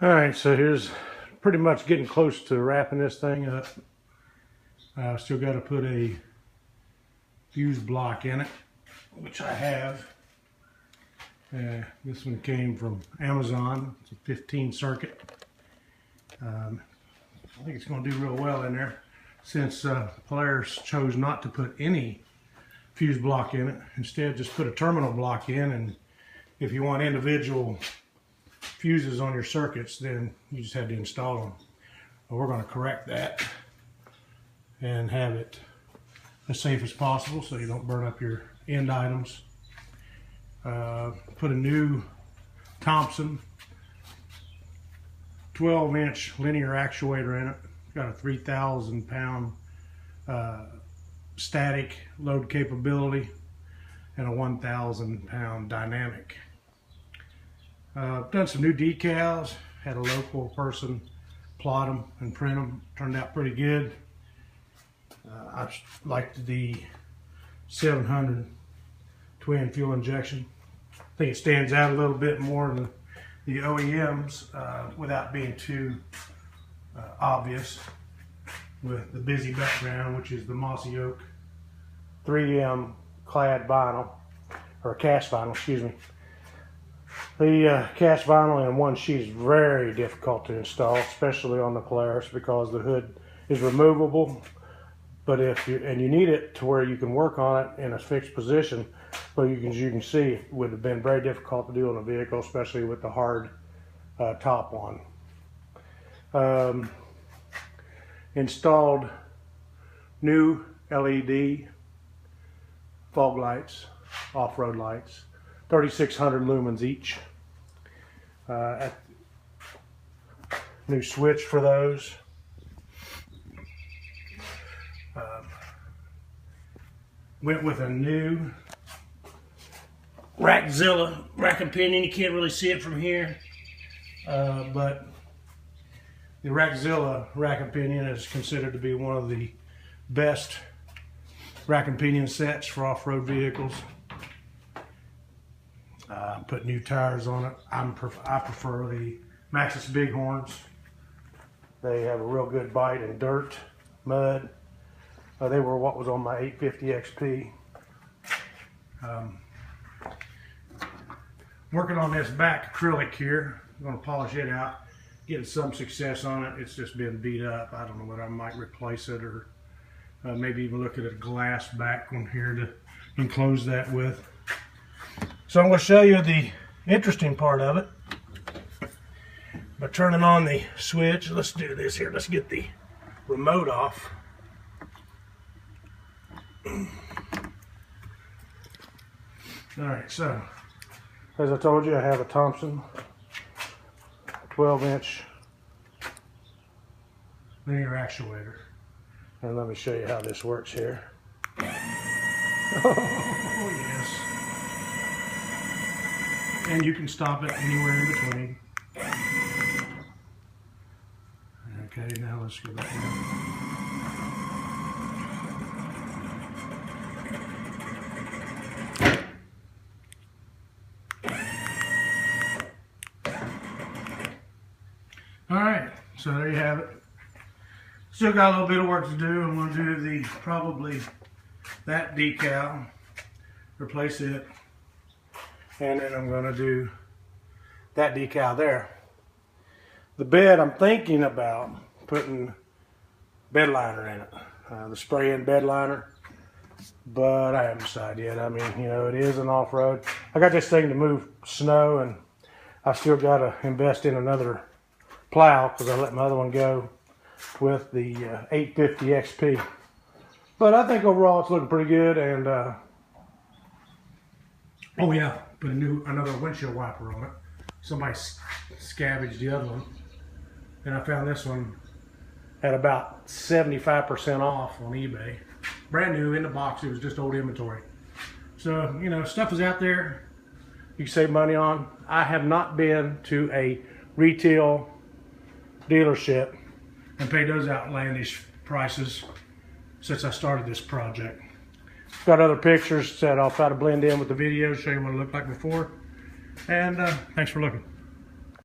All right, so here's pretty much getting close to wrapping this thing up. Still got to put a fuse block in it, which I have. This one came from Amazon. It's a 15 circuit. I think it's going to do real well in there, since Polaris chose not to put any fuse block in it. Instead, just put a terminal block in, and if you want individual fuses on your circuits, then you just had to install them. Well, we're going to correct that and have it as safe as possible so you don't burn up your end items. Put a new Thomson 12-inch linear actuator in it. Got a 3,000 pound static load capability and a 1,000 pound dynamic. Done some new decals, had a local person plot them and print them. Turned out pretty good. I liked the 700 twin fuel injection. I think it stands out a little bit more than the OEMs without being too obvious, with the busy background, which is the mossy oak 3M clad vinyl, or cast vinyl, excuse me. The cast vinyl in one sheet is very difficult to install, especially on the Polaris, because the hood is removable. But if you need it to where you can work on it in a fixed position, but you can see it would have been very difficult to do on a vehicle, especially with the hard top on. Installed new LED fog lights, off-road lights, 3,600 lumens each. New switch for those. Went with a new Rackzilla rack and pinion. You can't really see it from here, but the Rackzilla rack and pinion is considered to be one of the best rack and pinion sets for off-road vehicles. Put new tires on it. I prefer the maxxis bighorns. They have a real good bite in dirt, mud. They were what was on my 850 XP. Working on this back acrylic here. I'm going to polish it out. Getting some success on it. It's just been beat up. I don't know whether I might replace it, or maybe even look at a glass back one here to enclose that with. So I'm going to show you the interesting part of it by turning on the switch. Let's do this here. Let's get the remote off. Alright, so as I told you, I have a Thomson 12-inch linear actuator, and let me show you how this works here. Oh yes, and you can stop it anywhere in between. Okay, now let's go back down. Alright, so there you have it. Still got a little bit of work to do. I'm going to do probably that decal, replace it, and then I'm going to do that decal there. The bed, I'm thinking about putting bed liner in it, the spray-in bed liner, but I haven't decided yet. I mean, you know, it is an off-road. I got this thing to move snow, and I still got to invest in another plow because I let my other one go with the 850 XP. But I think overall it's looking pretty good. And oh yeah, put another windshield wiper on it. Somebody scavenged the other one, and I found this one at about 75% off on eBay. Brand new in the box. It was just old inventory. So, you know, stuff is out there you can save money on. I have not been to a retail dealership and paid those outlandish prices since I started this project. Got other pictures that I'll try to blend in with the video, show you what it looked like before. And thanks for looking.